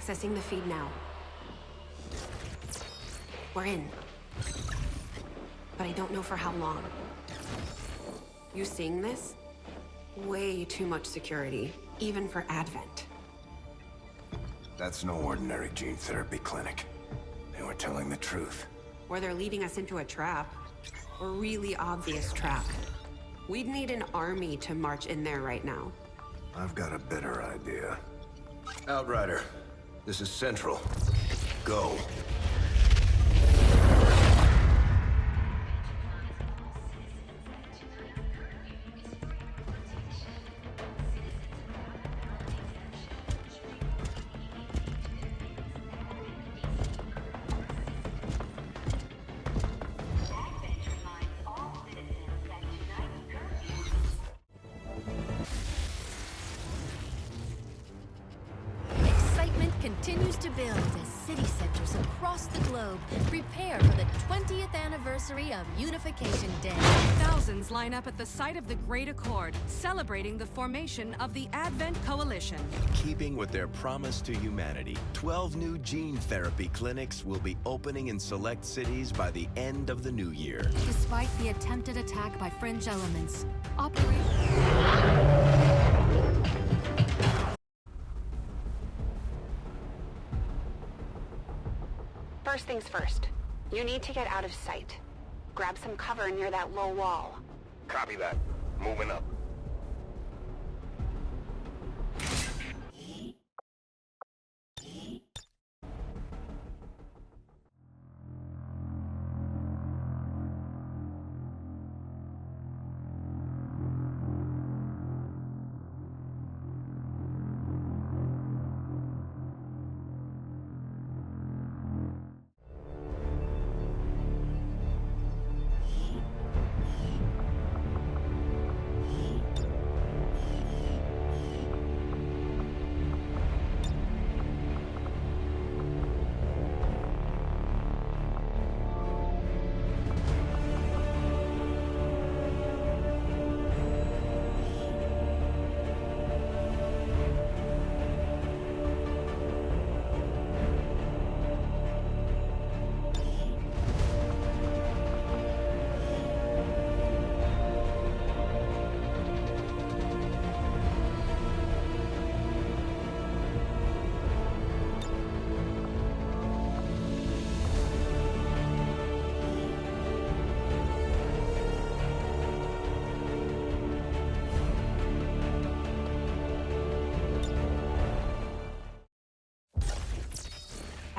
Accessing the feed now. We're in. But I don't know for how long. You seeing this? Way too much security, even for Advent. That's no ordinary gene therapy clinic. They were telling the truth. Or they're leading us into a trap. A really obvious trap. We'd need an army to march in there right now. I've got a better idea. Outrider, this is Central. Go. Continues to build as city centers across the globe prepare for the 20th anniversary of Unification Day. Thousands line up at the site of the Great Accord, celebrating the formation of the Advent Coalition. Keeping with their promise to humanity, 12 new gene therapy clinics will be opening in select cities by the end of the new year. Despite the attempted attack by fringe elements, First things first. You need to get out of sight. Grab some cover near that low wall. Copy that. Moving up.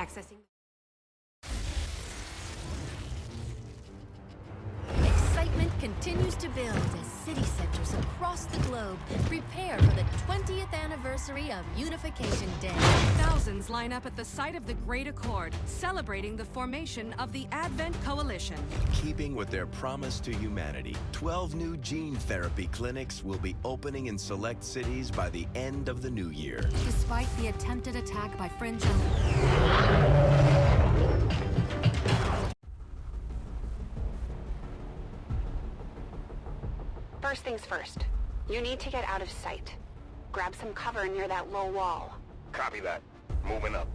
Accessing. excitement continues to build as city centers across the globe prepare for the 20th anniversary of Unification Day. Thousands line up at the site of the Great Accord, celebrating the formation of the Advent Coalition. Keeping with their promise to humanity, 12 new gene therapy clinics will be opening in select cities by the end of the new year. Despite the attempted attack by fringe First things first. You need to get out of sight. Grab some cover near that low wall. Copy that. Moving up.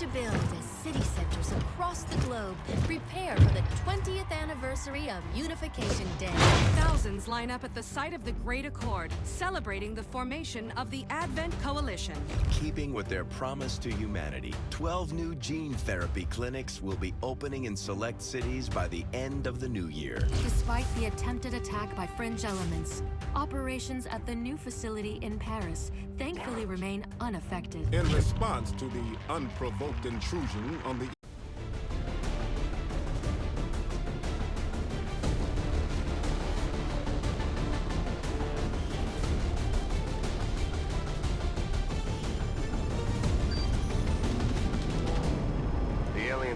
to build as city centers across the globe prepare for the 20th anniversary of Unification Day. Thousands line up at the site of the Great Accord, celebrating the formation of the Advent Coalition. Keeping with their promise to humanity, 12 new gene therapy clinics will be opening in select cities by the end of the new year. Despite the attempted attack by fringe elements, operations at the new facility in Paris thankfully remain unaffected. In response to the unprovoked intrusion on the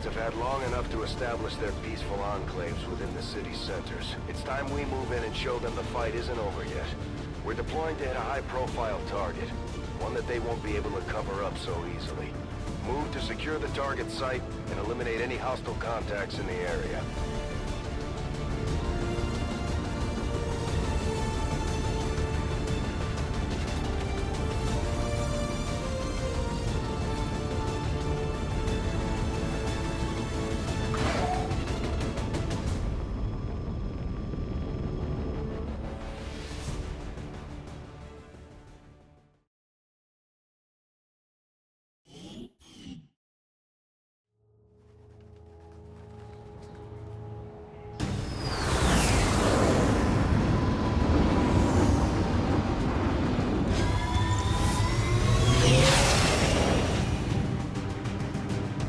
have had long enough to establish their peaceful enclaves within the city centers. It's time we move in and show them the fight isn't over yet. We're deploying to hit a high-profile target, one that they won't be able to cover up so easily. Move to secure the target site and eliminate any hostile contacts in the area.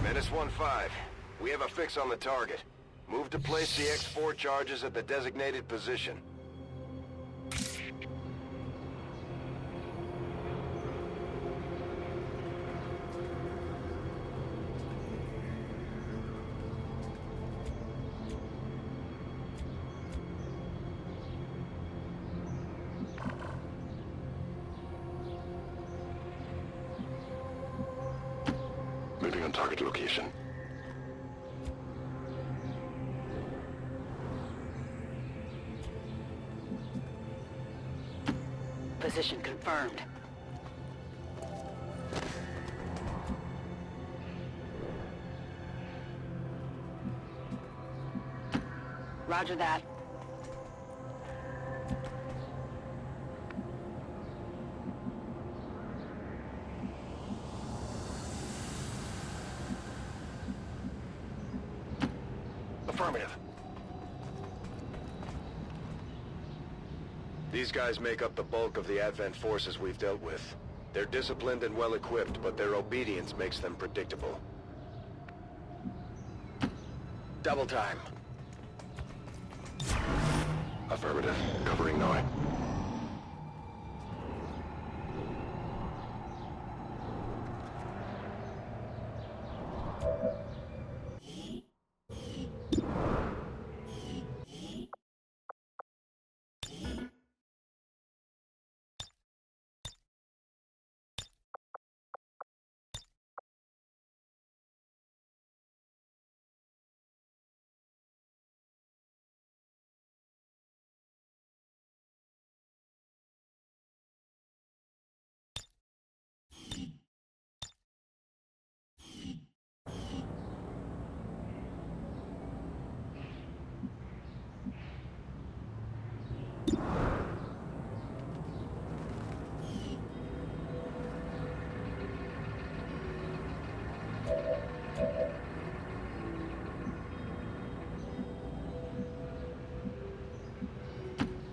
Menace 1-5. We have a fix on the target. Move to place the X4 charges at the designated position. Moving on target location. Position confirmed. Roger that. Affirmative. These guys make up the bulk of the Advent forces we've dealt with. They're disciplined and well-equipped, but their obedience makes them predictable. Double time. Affirmative. Covering now.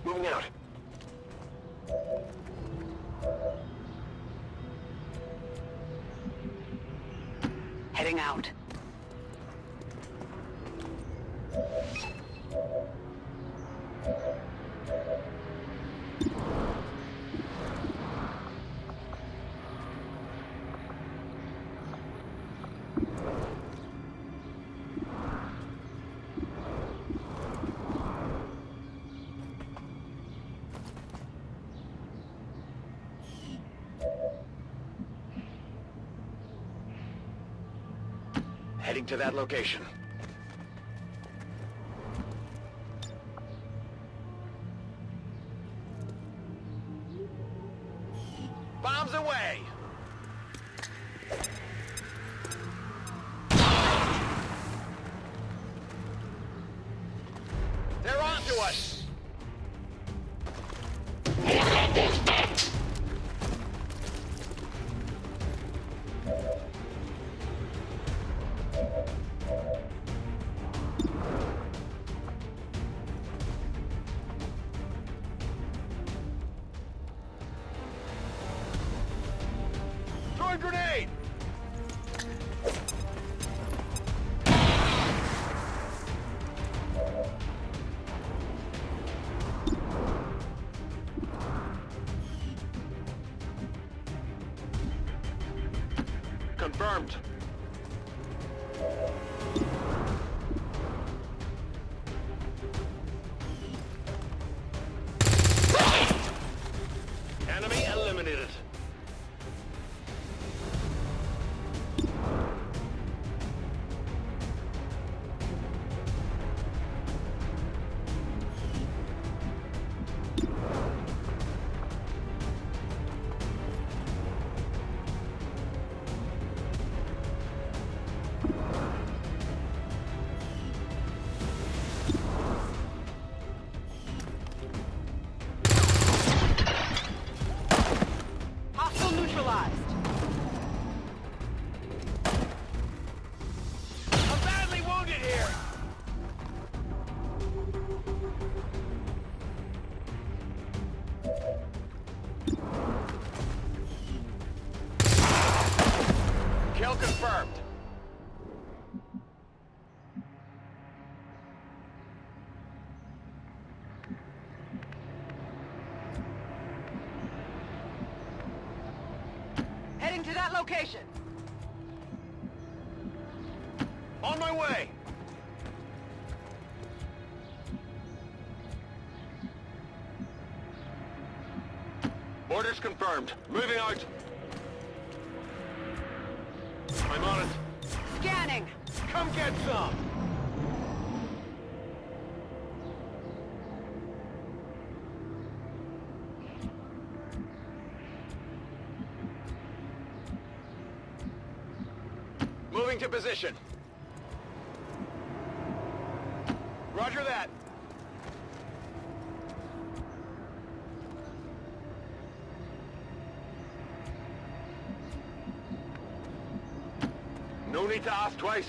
Moving out. Heading out. Heading to that location. Bombs away! location! On my way! Orders confirmed. Moving out. I'm on it. Scanning! Come get some! Moving to position. Roger that. No need to ask twice.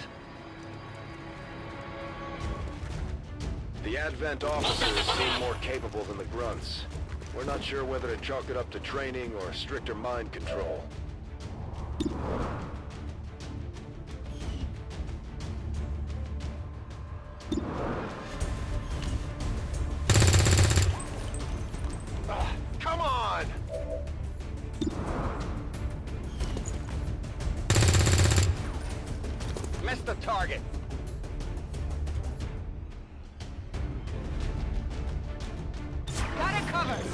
The Advent officers seem more capable than the grunts. We're not sure whether to chalk it up to training or stricter mind control. Come on! Missed the target. Got it covered!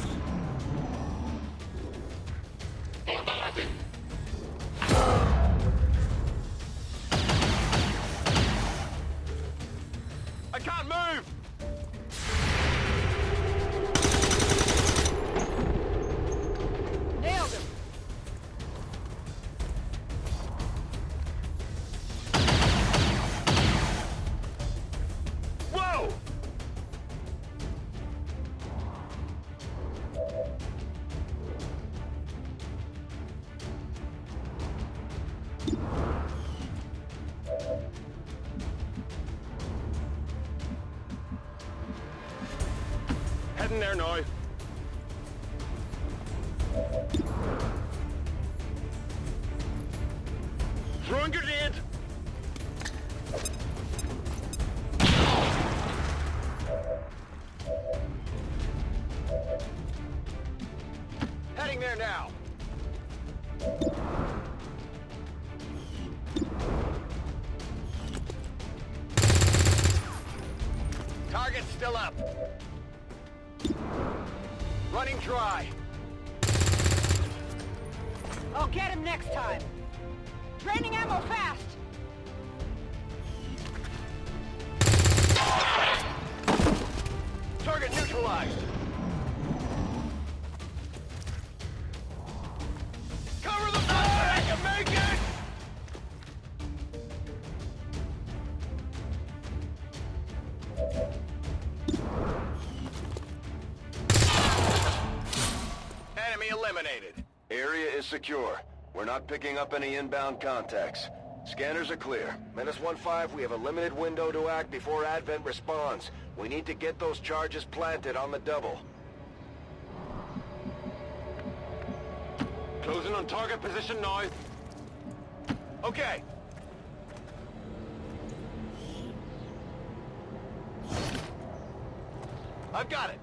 I can't move! Nailed him! Whoa! Heading there now. Throwing grenade! Heading there now. Target's still up. Running dry. I'll get him next time! Draining ammo fast! Target neutralized. Cover the fire! I can make it! Enemy eliminated. Area is secure. We're not picking up any inbound contacts. Scanners are clear. -1-5, we have a limited window to act before Advent responds. We need to get those charges planted on the double. Closing on target position now. Okay. I've got it.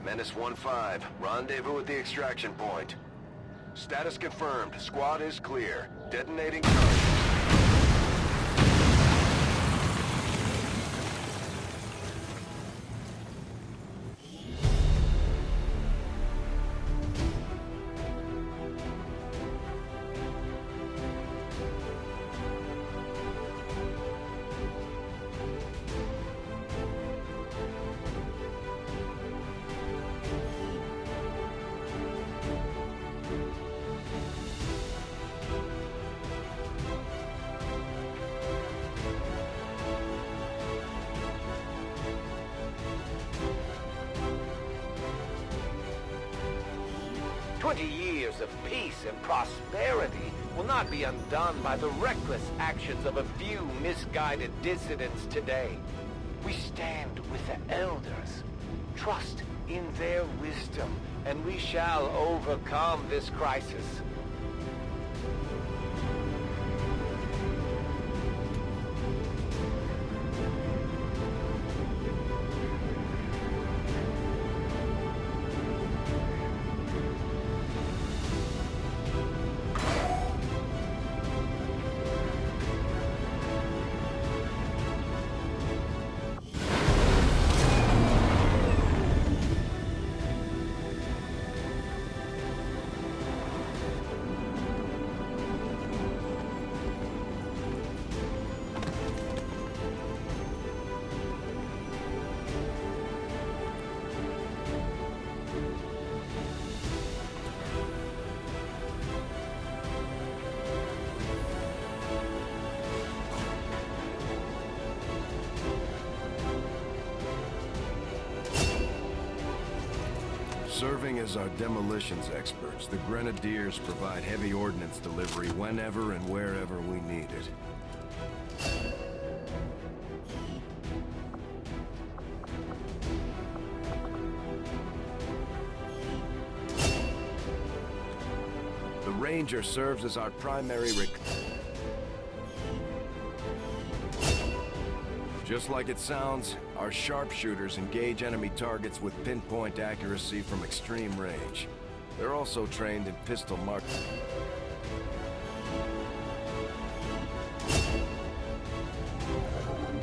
-1-5, rendezvous at the extraction point. Status confirmed. Squad is clear. Detonating charges. Years of peace and prosperity will not be undone by the reckless actions of a few misguided dissidents today. We stand with the elders. Trust in their wisdom, and we shall overcome this crisis. Serving as our demolitions experts, the Grenadiers provide heavy ordnance delivery whenever and wherever we need it. The Ranger serves as our primary Just like it sounds, our sharpshooters engage enemy targets with pinpoint accuracy from extreme range. They're also trained in pistol mark.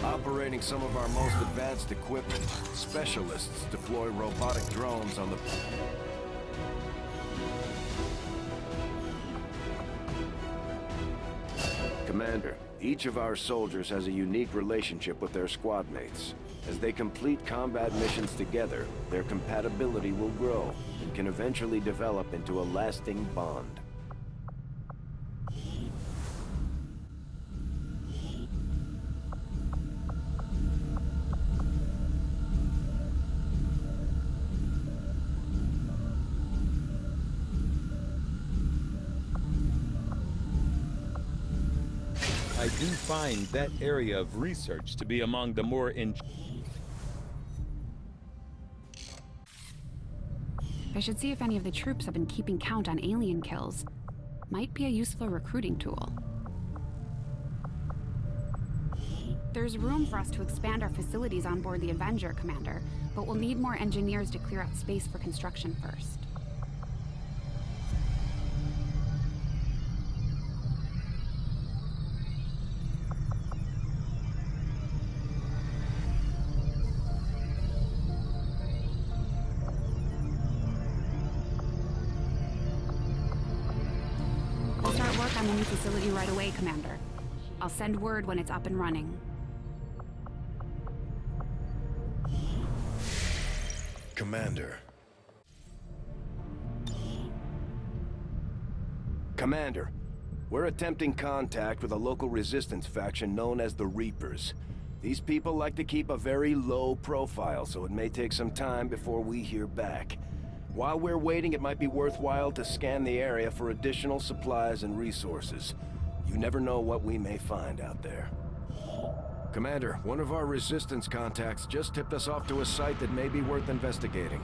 Operating some of our most advanced equipment, specialists deploy robotic drones on the... Commander, each of our soldiers has a unique relationship with their squad mates. As they complete combat missions together, their compatibility will grow and can eventually develop into a lasting bond. I do find that area of research to be among the more I should see if any of the troops have been keeping count on alien kills. Might be a useful recruiting tool. There's room for us to expand our facilities on board the Avenger, Commander, but we'll need more engineers to clear out space for construction first. We'll start work on the new facility right away, Commander. I'll send word when it's up and running. Commander. Commander, we're attempting contact with a local resistance faction known as the Reapers. These people like to keep a very low profile, so it may take some time before we hear back. While we're waiting, it might be worthwhile to scan the area for additional supplies and resources. You never know what we may find out there. Commander, one of our resistance contacts just tipped us off to a site that may be worth investigating.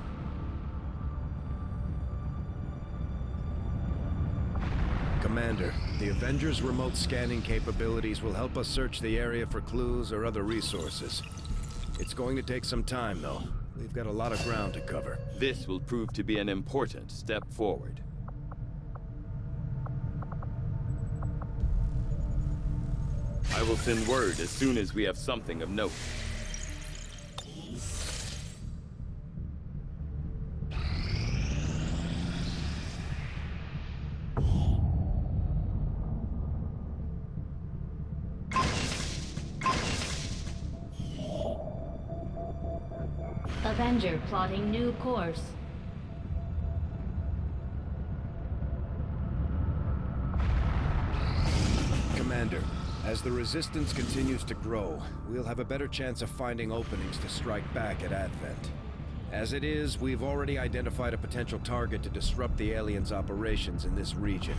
Commander, the Avengers' remote scanning capabilities will help us search the area for clues or other resources. It's going to take some time, though. We've got a lot of ground to cover. This will prove to be an important step forward. I will send word as soon as we have something of note. Avenger plotting new course. Commander, as the Resistance continues to grow, we'll have a better chance of finding openings to strike back at Advent. As it is, we've already identified a potential target to disrupt the aliens' operations in this region.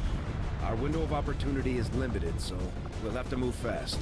Our window of opportunity is limited, so we'll have to move fast.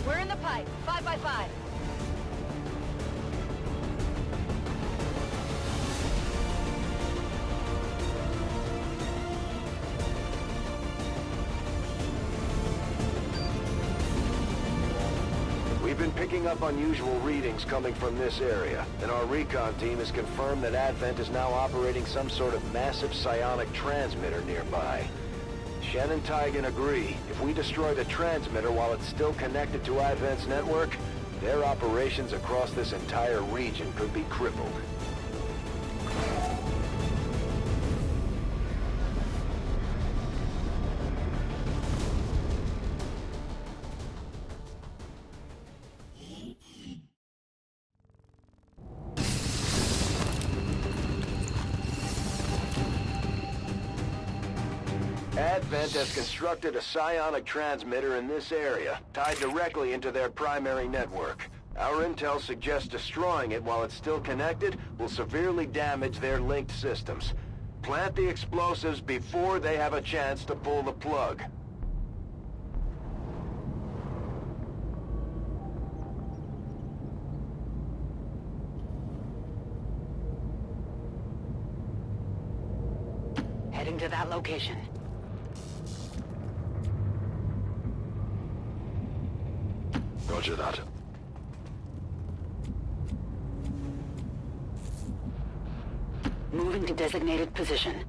We're in the pipe. 5 by 5. We've been picking up unusual readings coming from this area, and our recon team has confirmed that Advent is now operating some sort of massive psionic transmitter nearby. Shen and Tygan agree, if we destroy the transmitter while it's still connected to Advent's network, their operations across this entire region could be crippled. Advent has constructed a psionic transmitter in this area, tied directly into their primary network. Our intel suggests destroying it while it's still connected will severely damage their linked systems. Plant the explosives before they have a chance to pull the plug. Heading to that location. Roger that. Moving to designated position.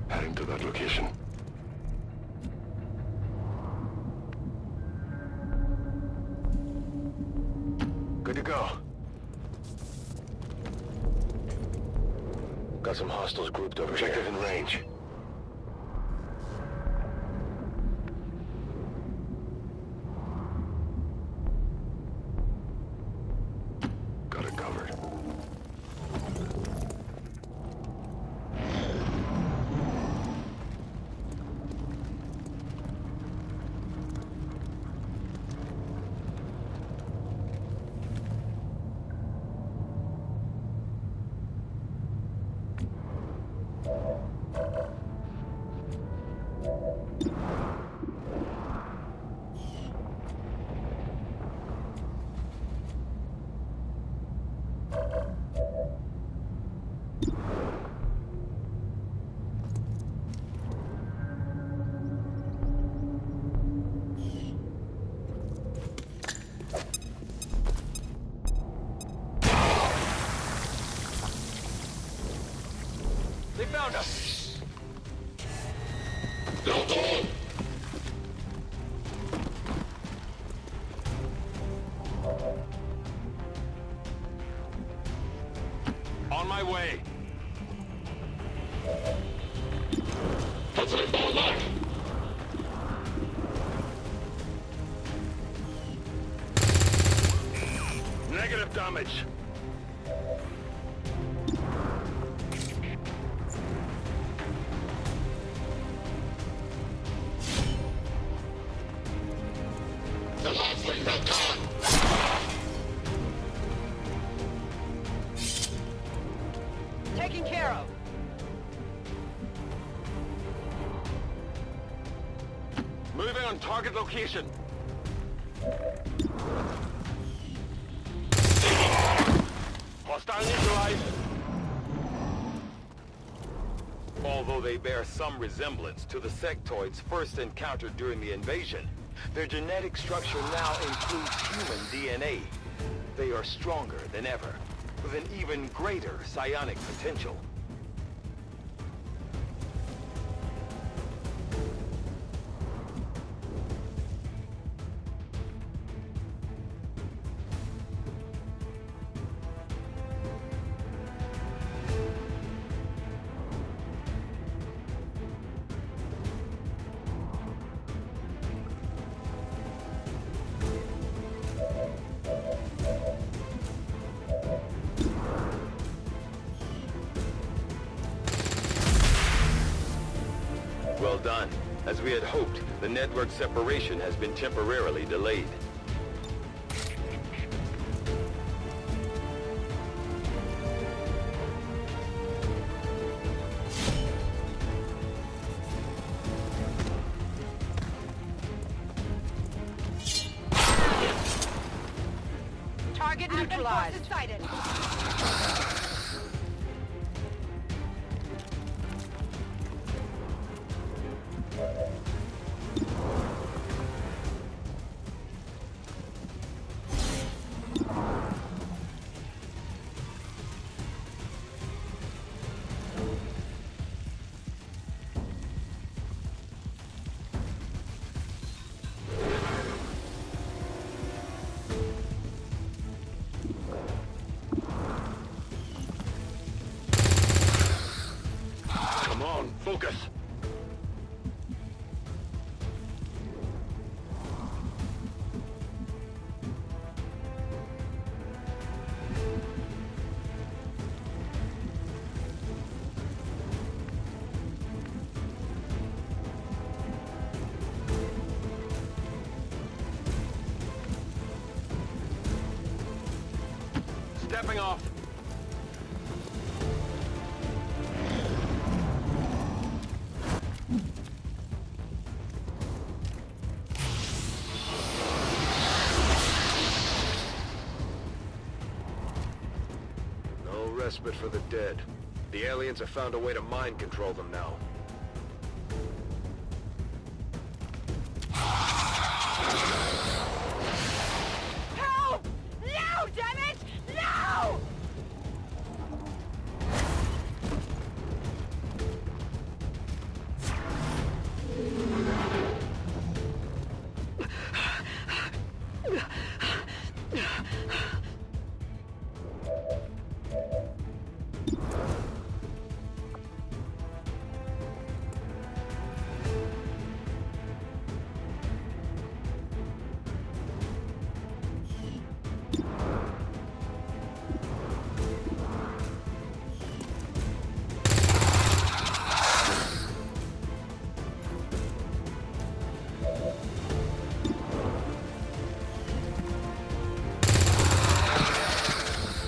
Heading to that location. Good to go. Got some hostiles grouped over here. Objective in range. Got it covered. They found us! On my way! Negative damage! Taken care of. Moving on target location. Hostile neutralized. Although they bear some resemblance to the sectoids first encountered during the invasion, their genetic structure now includes human DNA. They are stronger than ever, with an even greater psionic potential. Well done. As we had hoped, the network separation has been temporarily delayed. Target neutralized. Sighted. Focus. Stepping off. No respite for the dead. The aliens have found a way to mind control them now. Help! No, damn it! No!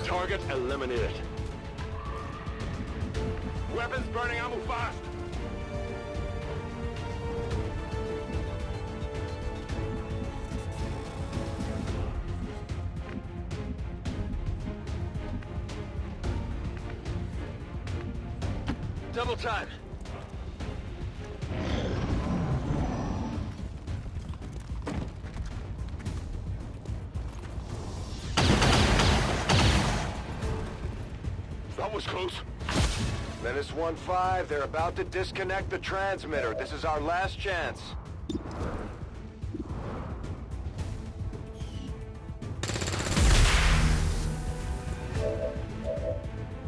Target eliminated. Weapons burning ammo fast! Double time. That was close. Menace 1-5, they're about to disconnect the transmitter. This is our last chance.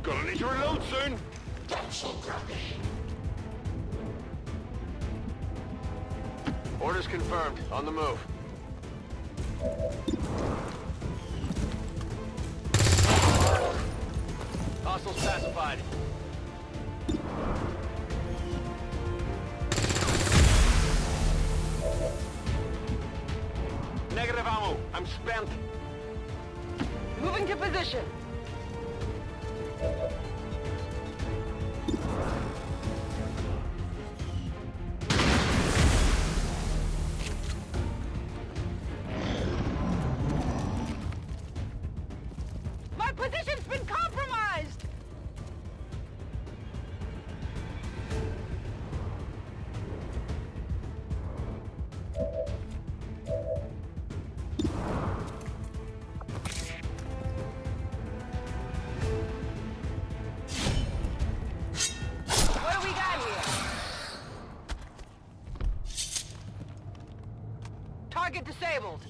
Gonna need to reload soon. Orders confirmed. On the move. Hostiles pacified. Negative ammo. I'm spent. Moving to position. My position's been compromised! What do we got here? Target disabled.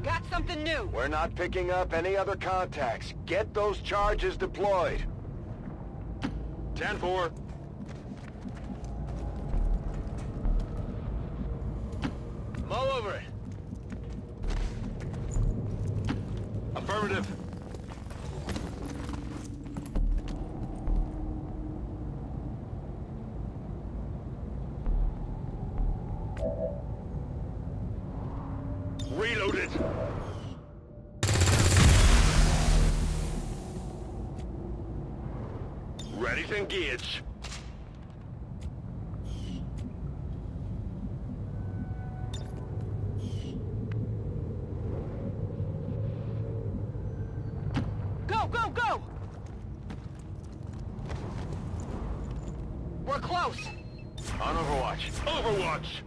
Got something new. We're not picking up any other contacts. Get those charges deployed. 10-4. Mull over it. Affirmative. Reloaded. Ready to engage. Go, go, go! We're close. On Overwatch. Overwatch!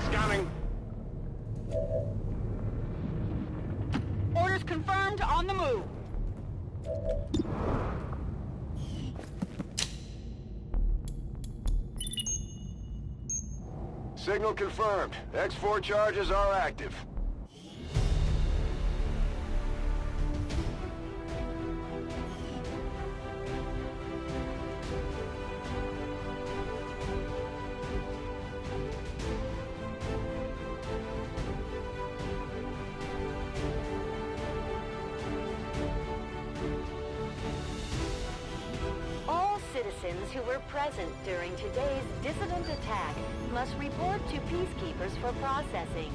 Scanning. Orders confirmed, on the move. Signal confirmed. X4 charges are active. citizens who were present during today's dissident attack must report to peacekeepers for processing.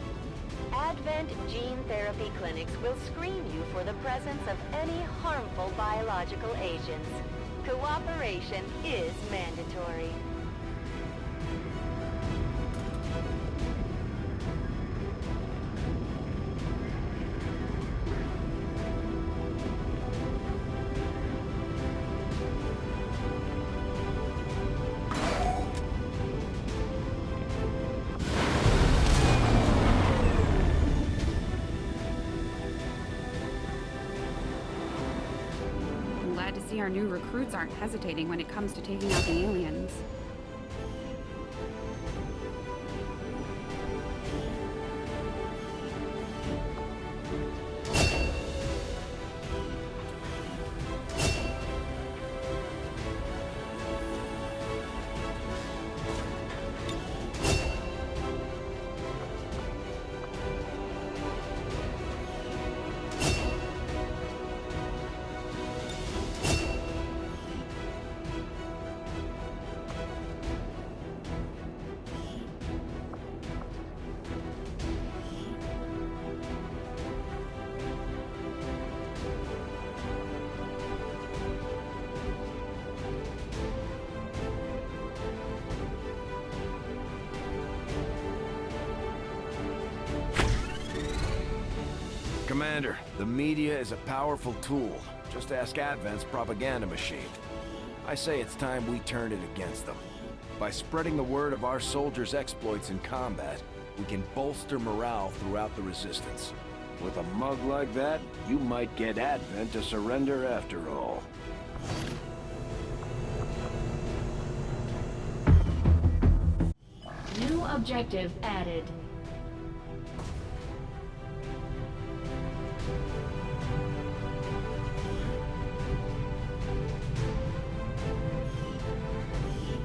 Advent Gene Therapy Clinics will screen you for the presence of any harmful biological agents. Cooperation is mandatory. Glad to see our new recruits aren't hesitating when it comes to taking out the aliens. Commander, the media is a powerful tool. Just ask Advent's propaganda machine. I say it's time we turned it against them. By spreading the word of our soldiers' exploits in combat, we can bolster morale throughout the Resistance. With a mug like that, you might get Advent to surrender after all. New objective added.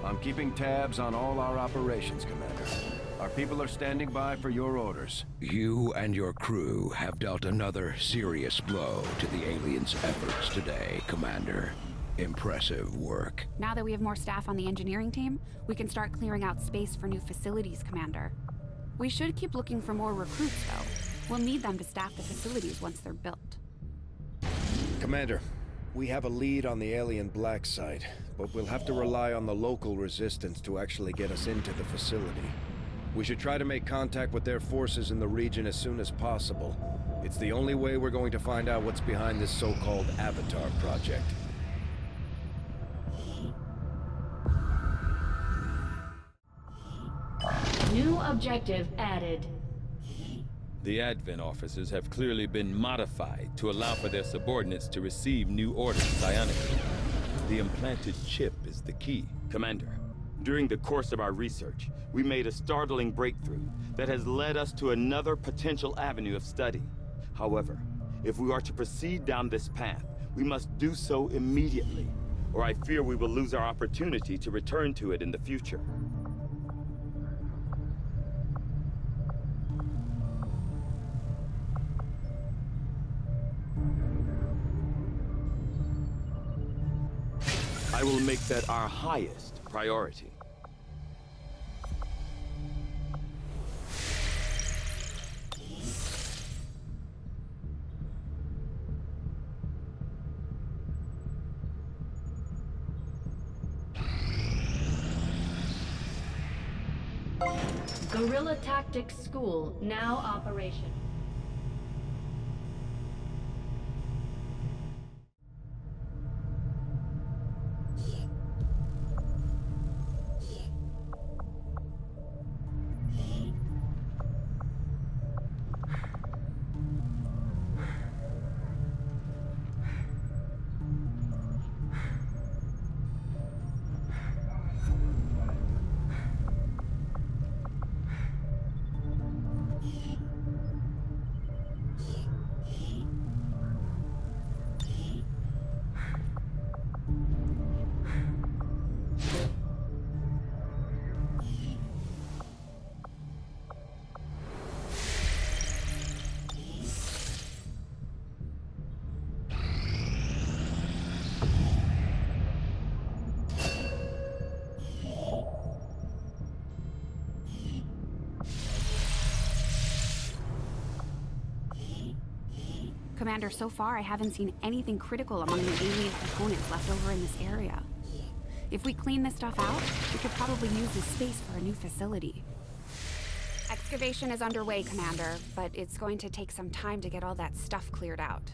I'm keeping tabs on all our operations, Commander. Our people are standing by for your orders. You and your crew have dealt another serious blow to the aliens' efforts today, Commander. Impressive work. Now that we have more staff on the engineering team, we can start clearing out space for new facilities, Commander. We should keep looking for more recruits, though. We'll need them to staff the facilities once they're built. Commander, we have a lead on the alien black site, but we'll have to rely on the local resistance to actually get us into the facility. We should try to make contact with their forces in the region as soon as possible. It's the only way we're going to find out what's behind this so-called Avatar project. New objective added. The Advent officers have clearly been modified to allow for their subordinates to receive new orders psionically. The implanted chip is the key. Commander, during the course of our research, we made a startling breakthrough that has led us to another potential avenue of study. However, if we are to proceed down this path, we must do so immediately, or I fear we will lose our opportunity to return to it in the future. I will make that our highest priority. Guerrilla Tactics School now operation. Commander, so far I haven't seen anything critical among the alien components left over in this area. If we clean this stuff out, we could probably use this space for a new facility. Excavation is underway, Commander, but it's going to take some time to get all that stuff cleared out.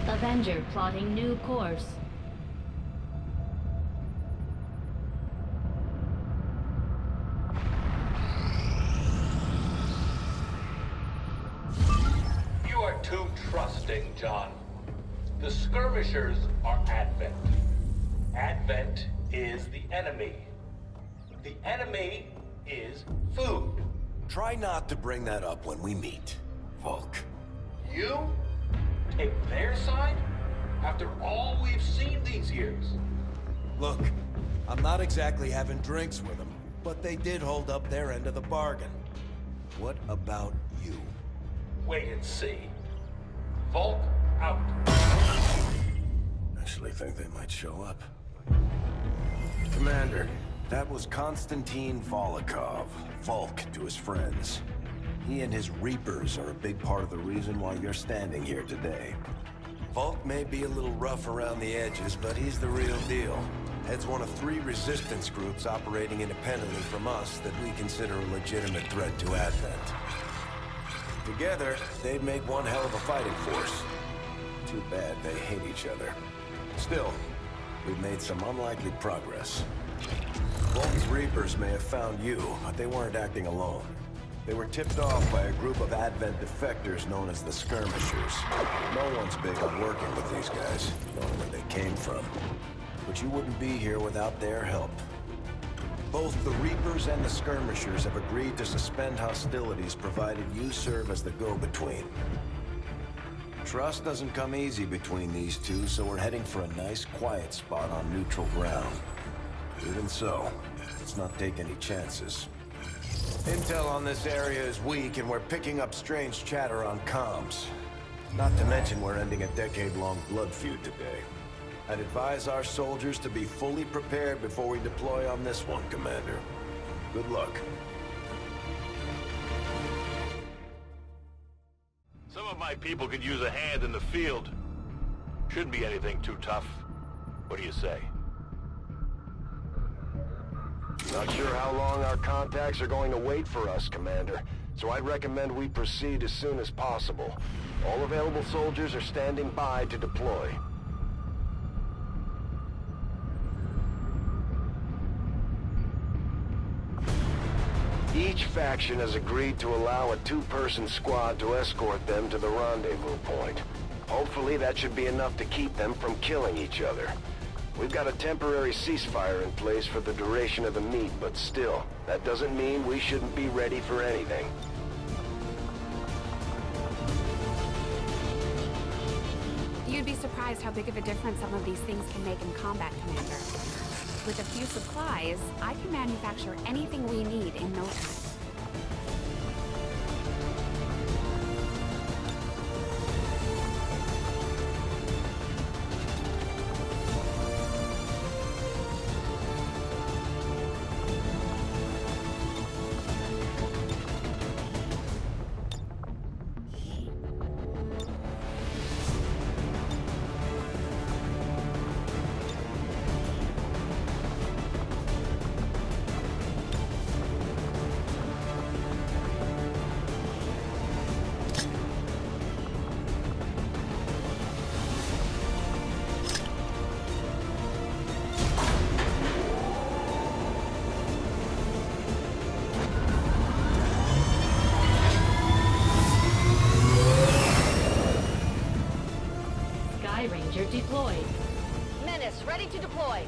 Avenger plotting new course. You are too trusting, John. The skirmishers are Advent. Advent is the enemy. The enemy is food. Try not to bring that up when we meet, Volk. You take their side after all we've seen these years? Look, I'm not exactly having drinks with them, but they did hold up their end of the bargain. What about you? Wait and see. Volk out. Actually think they might show up. Commander, that was Konstantin Volokov, Volk to his friends. He and his Reapers are a big part of the reason why you're standing here today. Volk may be a little rough around the edges, but he's the real deal. Heads one of 3 resistance groups operating independently from us that we consider a legitimate threat to Advent. Together, they'd make one hell of a fighting force. Too bad they hate each other. Still, we've made some unlikely progress. Volk's Reapers may have found you, but they weren't acting alone. They were tipped off by a group of Advent defectors known as the Skirmishers. No one's big on working with these guys, knowing where they came from. But you wouldn't be here without their help. Both the Reapers and the Skirmishers have agreed to suspend hostilities provided you serve as the go-between. Trust doesn't come easy between these two, so we're heading for a nice, quiet spot on neutral ground. Even so, let's not take any chances. Intel on this area is weak, and we're picking up strange chatter on comms. Not to mention we're ending a decade-long blood feud today. I'd advise our soldiers to be fully prepared before we deploy on this one, Commander. Good luck. Some of my people could use a hand in the field. Shouldn't be anything too tough. What do you say? Not sure how long our contacts are going to wait for us, Commander. So I'd recommend we proceed as soon as possible. All available soldiers are standing by to deploy. Each faction has agreed to allow a 2-person squad to escort them to the rendezvous point. Hopefully that should be enough to keep them from killing each other. We've got a temporary ceasefire in place for the duration of the meet, but still, that doesn't mean we shouldn't be ready for anything. You'd be surprised how big of a difference some of these things can make in combat, Commander. With a few supplies, I can manufacture anything we need in no time. Ranger deployed. Menace ready to deploy.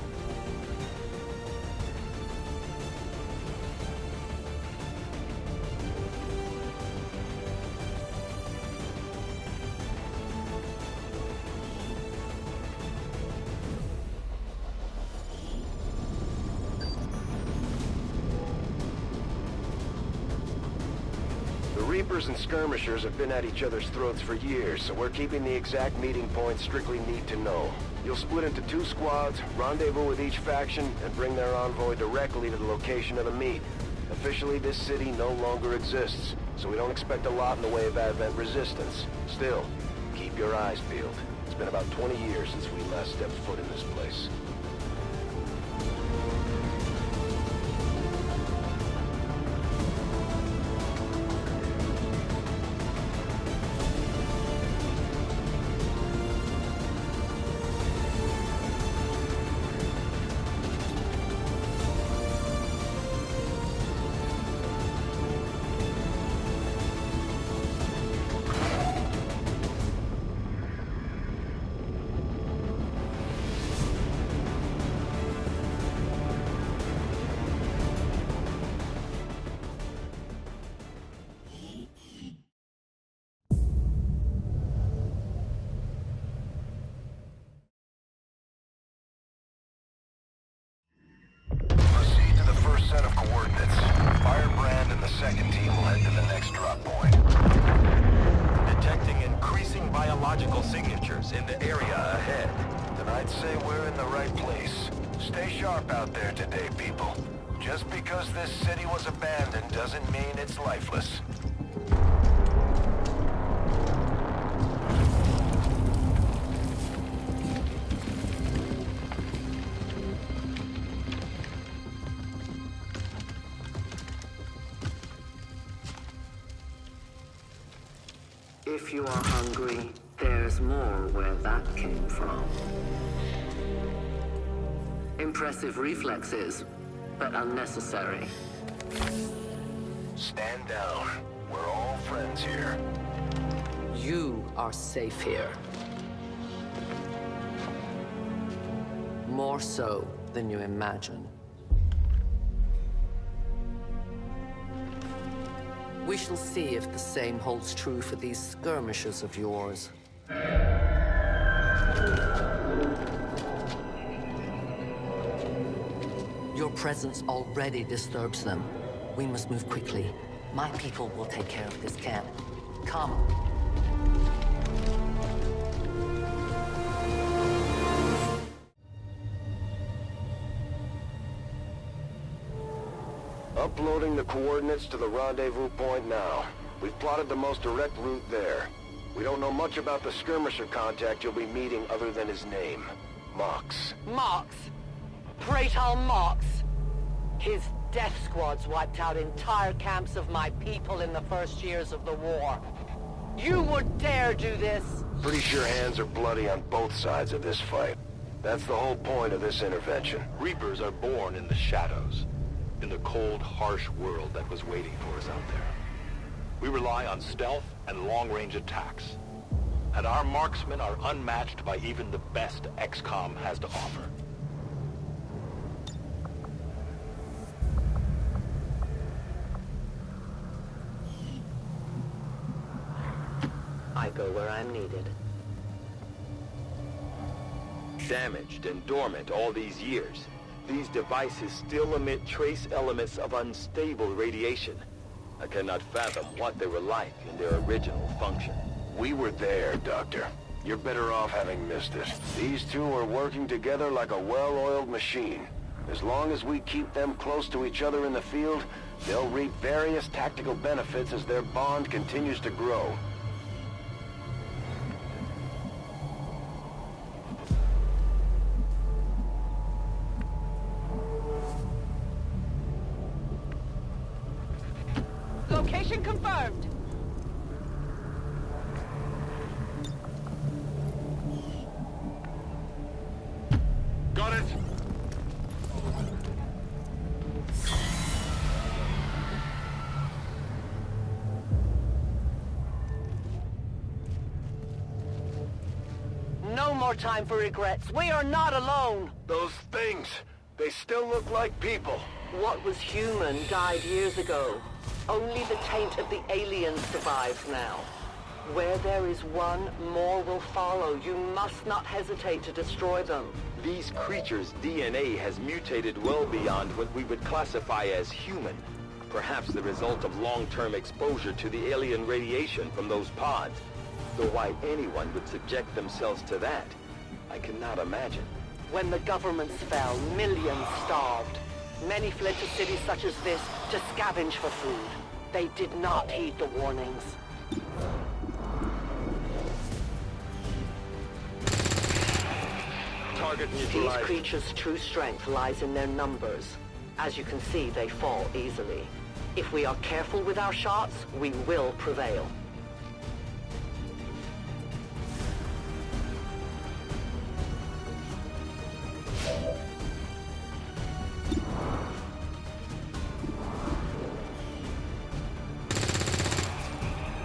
The Reapers and skirmishers have been at each other's throats for years, so we're keeping the exact meeting point strictly need to know. You'll split into 2 squads, rendezvous with each faction, and bring their envoy directly to the location of the meet. Officially, this city no longer exists, so we don't expect a lot in the way of Advent resistance. Still, keep your eyes peeled. It's been about 20 years since we last stepped foot in this place. Proceed to the first set of coordinates. Firebrand and the second team will head to the next drop point. Detecting increasing biological signatures in the area ahead. Then I'd say we're in the right place. Stay sharp out there today, people. Just because this city was abandoned doesn't mean it's lifeless. If you are hungry, there's more where that came from. Impressive reflexes, but unnecessary. Stand down. We're all friends here. You are safe here. More so than you imagine. We shall see if the same holds true for these skirmishers of yours. Your presence already disturbs them. We must move quickly. My people will take care of this camp. Come. Uploading the coordinates to the rendezvous point now. We've plotted the most direct route there. We don't know much about the skirmisher contact you'll be meeting other than his name. Mox. Mox? Praetor Mox? His death squads wiped out entire camps of my people in the first years of the war. You would dare do this? Pretty sure hands are bloody on both sides of this fight. That's the whole point of this intervention. Reapers are born in the shadows, in the cold, harsh world that was waiting for us out there. We rely on stealth and long-range attacks, and our marksmen are unmatched by even the best Xcom has to offer. I go where I'm needed. Damaged and dormant all these years, these devices still emit trace elements of unstable radiation. I cannot fathom what they were like in their original function. We were there, Doctor. You're better off having missed it. These two are working together like a well-oiled machine. As long as we keep them close to each other in the field, they'll reap various tactical benefits as their bond continues to grow. Location confirmed. Got it! No more time for regrets. We are not alone. Those things, they still look like people. What was human died years ago. Only the taint of the aliens survives now. Where there is one, more will follow. You must not hesitate to destroy them. These creatures' DNA has mutated well beyond what we would classify as human. Perhaps the result of long-term exposure to the alien radiation from those pods. Though why anyone would subject themselves to that, I cannot imagine. When the governments fell, millions starved. Many fled to cities such as this to scavenge for food. They did not heed the warnings. Target These neutralized. creatures' true strength lies in their numbers. As you can see, they fall easily. If we are careful with our shots, we will prevail.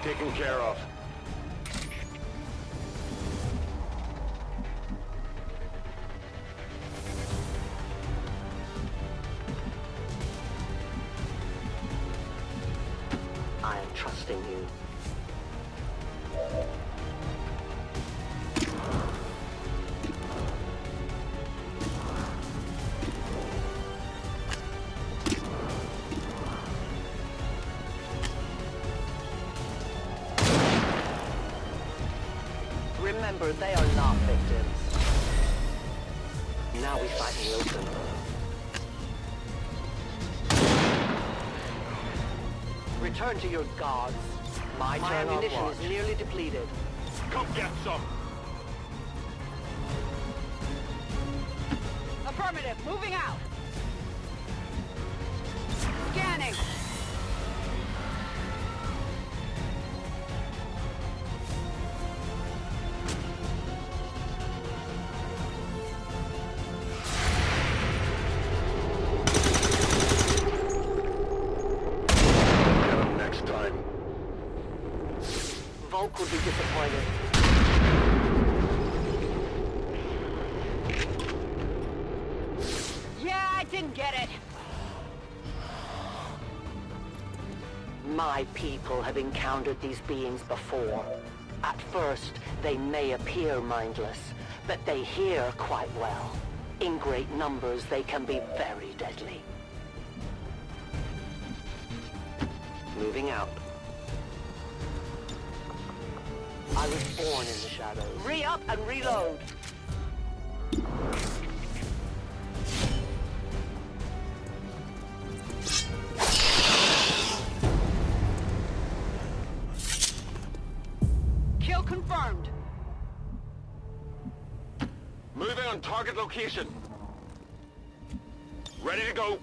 Taken care of. I am trusting you. Remember, they are not victims. Now we fight in the open. Return to your gods. My ammunition is nearly depleted. Come get some! Affirmative, moving out. Scanning. Volk would be disappointed. Yeah, I didn't get it. My people have encountered these beings before. At first, they may appear mindless, but they hear quite well. In great numbers, they can be very deadly. Moving out. I was born in the shadows. Re-up and reload! Kill confirmed. Moving on target location. Ready to go.